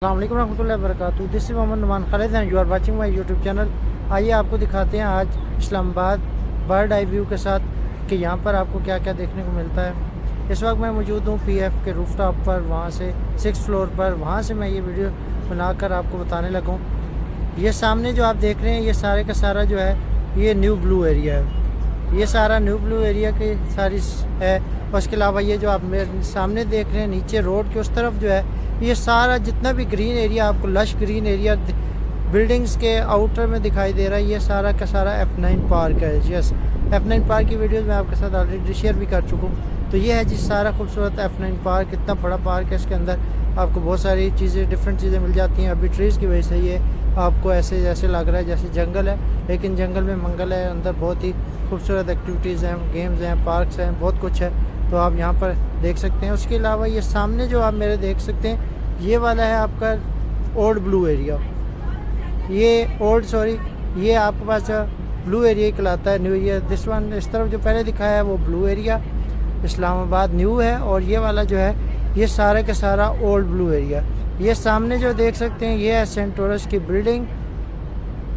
अस्सलाम वालेकुम रहमतुल्लाहि व बरकातहू। This is Mohammad Numan Khalid and you are watching my YouTube channel. आइए आपको दिखाते हैं आज इस्लामाबाद बर्ड आई व्यू के साथ कि यहाँ पर आपको क्या क्या देखने को मिलता है। इस वक्त मैं मौजूद हूँ पीएफ के रूफटॉप पर, वहाँ से 6th फ्लोर पर। वहाँ से मैं ये वीडियो बनाकर आपको बताने लगा हूँ। ये सामने जो आप देख रहे हैं ये सारे का सारा जो है ये न्यू ब्लू एरिया है। ये सारा न्यू ब्लू एरिया की सारी है। उसके अलावा ये जो आप मेरे सामने देख रहे हैं नीचे रोड के उस तरफ जो है ये सारा जितना भी ग्रीन एरिया आपको लश ग्रीन एरिया बिल्डिंग्स के आउटर में दिखाई दे रहा है, ये सारा का सारा F9 पार्क है। यस, F9 पार्क की वीडियोस मैं आपके साथ ऑलरेडी शेयर भी कर चुका हूँ। तो ये है जी सारा खूबसूरत F9 पार्क। इतना बड़ा पार्क है, इसके अंदर आपको बहुत सारी चीज़ें डिफरेंट चीज़ें मिल जाती हैं। अभी ट्रीज़ की वजह से ये आपको ऐसे जैसे लग रहा है जैसे जंगल है, लेकिन जंगल में मंगल है। अंदर बहुत ही खूबसूरत एक्टिविटीज़ हैं, गेम्स हैं, पार्क्स हैं, बहुत कुछ है। तो आप यहाँ पर देख सकते हैं। उसके अलावा ये सामने जो आप मेरे देख सकते हैं ये वाला है आपका ओल्ड ब्लू एरिया। ये आपके पास ब्लू एरिया कहलाता है। न्यू एरिया दिस वन, इस तरफ जो पहले दिखाया है वो ब्लू एरिया इस्लामाबाद न्यू है, और ये वाला जो है ये सारा का सारा ओल्ड ब्लू एरिया। ये सामने जो देख सकते हैं ये है सेंटोरस की बिल्डिंग।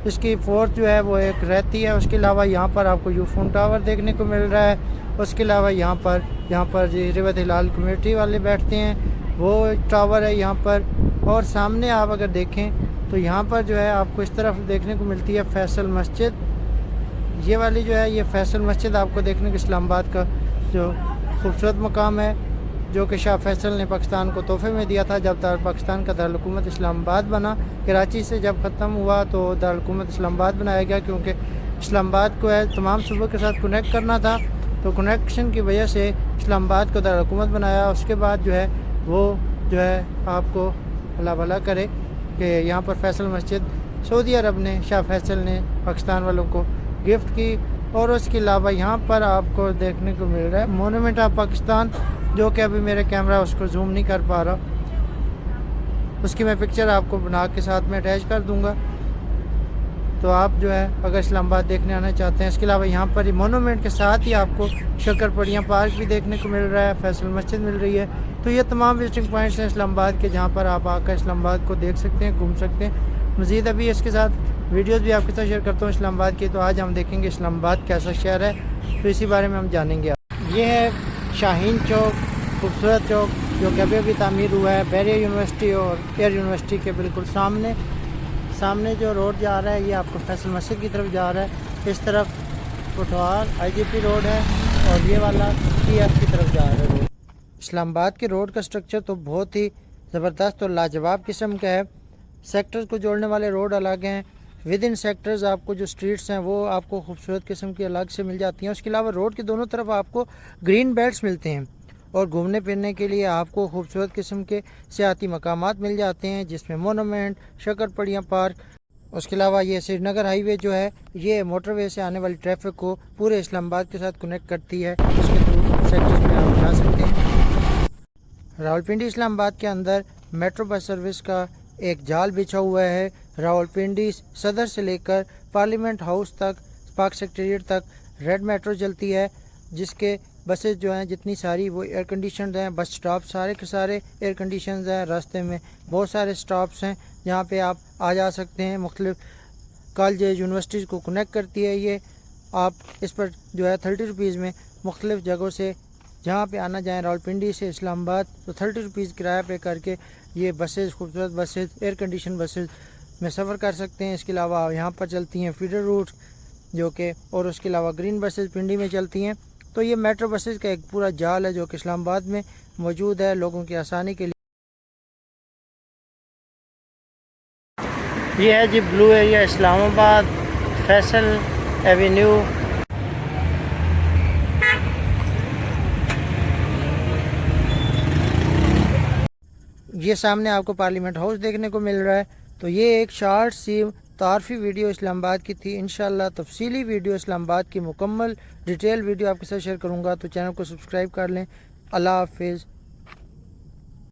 इसकी फोर्थ जो है वो एक रहती है। उसके अलावा यहाँ पर आपको यूफोन टावर देखने को मिल रहा है। उसके अलावा यहाँ पर रिवत हिलाल कम्युनिटी वाले बैठते हैं, वो टावर है यहाँ पर। और सामने आप अगर देखें तो यहाँ पर जो है आपको इस तरफ देखने को मिलती है फैसल मस्जिद। ये वाली जो है ये फैसल मस्जिद आपको देखने को इस्लामाबाद का जो खूबसूरत मकाम है, जो कि शाह फैसल ने पाकिस्तान को तोहफे में दिया था जब पाकिस्तान का दारुल-हुकूमत इस्लामाबाद बना। कराची से जब ख़त्म हुआ तो दारुल-हुकूमत इस्लामाबाद बनाया गया, क्योंकि इस्लामाबाद को है तमाम सूबों के साथ कनेक्ट करना था। तो कनेक्शन की वजह से इस्लामाबाद को दारुल-हुकूमत बनाया। उसके बाद जो है वो जो है आपको अल्लाह भला करे कि यहाँ पर फैसल मस्जिद सऊदी अरब ने, शाह फैसल ने पाकिस्तान वालों को गिफ्ट की। और उसके अलावा यहाँ पर आपको देखने को मिल रहा है मोनूमेंट ऑफ पाकिस्तान, जो कि अभी मेरे कैमरा उसको जूम नहीं कर पा रहा। उसकी मैं पिक्चर आपको बना के साथ में अटैच कर दूँगा, तो आप जो है अगर इस्लामाबाद देखने आना चाहते हैं। इसके अलावा यहाँ पर मोनूमेंट के साथ ही आपको शक्करपड़ियाँ पार्क भी देखने को मिल रहा है, फैसल मस्जिद मिल रही है। तो ये तमाम विजिटिंग पॉइंट्स हैं इस्लामाबाद के, जहाँ पर आप आकर इस्लामाबाद को देख सकते हैं, घूम सकते हैं। मज़ीद अभी इसके साथ वीडियोस भी आपके साथ शेयर करता हूँ इस्लामाबाद की। तो आज हम देखेंगे इस्लामाबाद कैसा शहर है, तो इसी बारे में हम जानेंगे। ये है शाहीन चौक, खूबसूरत चौक, जो कि अभी तामीर हुआ है बैरिया यूनिवर्सिटी और एयर यूनिवर्सिटी के बिल्कुल सामने जो रोड जा रहा है ये आपको फैसल मस्जिद की तरफ जा रहा है। इस तरफ कोटवार IGP रोड है और ये वाला PF की तरफ जा रहा है रोड। इस्लामाबाद के रोड का स्ट्रक्चर तो बहुत ही ज़बरदस्त और लाजवाब किस्म का है। सेक्टर्स को जोड़ने वाले रोड अलग हैं, विद इन सेक्टर्स आपको जो स्ट्रीट्स हैं वो आपको खूबसूरत किस्म की अलग से मिल जाती हैं। उसके अलावा रोड के दोनों तरफ आपको ग्रीन बेल्ट्स मिलते हैं और घूमने फिरने के लिए आपको खूबसूरत किस्म के सियाती मकामात मिल जाते हैं, जिसमें मोनूमेंट, शक्करपड़ियाँ पार्क। उसके अलावा ये श्रीनगर हाईवे जो है ये मोटरवे से आने वाली ट्रैफिक को पूरे इस्लामाबाद के साथ कनेक्ट करती है। इसके थ्रू सेक्टर्स में आप जा सकते हैं। रावलपिंडी इस्लामाबाद के अंदर मेट्रो बस सर्विस का एक जाल बिछा हुआ है। रावलपिंडी सदर से लेकर पार्लियामेंट हाउस तक, पाक सेक्रेटेरिएट तक रेड मेट्रो चलती है, जिसके बसेस जो हैं जितनी सारी वो एयर कंडीशनड हैं। बस स्टॉप सारे के सारे एयर कंडीशनड हैं। रास्ते में बहुत सारे स्टॉप्स हैं जहाँ पे आप आ जा सकते हैं। मुख्तलिफ कॉलेज यूनिवर्सिटीज़ को कनेक्ट करती है ये। आप इस पर जो है 30 रुपीज़ में मुख्तलिफ जगहों से जहाँ पे आना जाए रावलपिंडी से इस्लामाबाद, तो 30 रुपीज़ किराया पे करके ये बसेस, खूबसूरत बसेस, एयर कंडीशन बसेस में सफ़र कर सकते हैं। इसके अलावा यहाँ पर चलती हैं फीडर रूट जो कि, और उसके अलावा ग्रीन बसेस पिंडी में चलती हैं। तो ये मेट्रो बसेस का एक पूरा जाल है जो कि इस्लामाबाद में मौजूद है लोगों की आसानी के लिए। ये है जी blue area Islamabad, Faisal avenue. ये सामने आपको पार्लियामेंट हाउस देखने को मिल रहा है। तो ये एक शॉर्ट सी तारफ़ी वीडियो इस्लामाबाद की थी। इंशाल्लाह तफसीली वीडियो इस्लामाबाद की मुकम्मल डिटेल वीडियो आपके साथ शेयर करूँगा, तो चैनल को सब्सक्राइब कर लें। अल्लाह हाफिज़।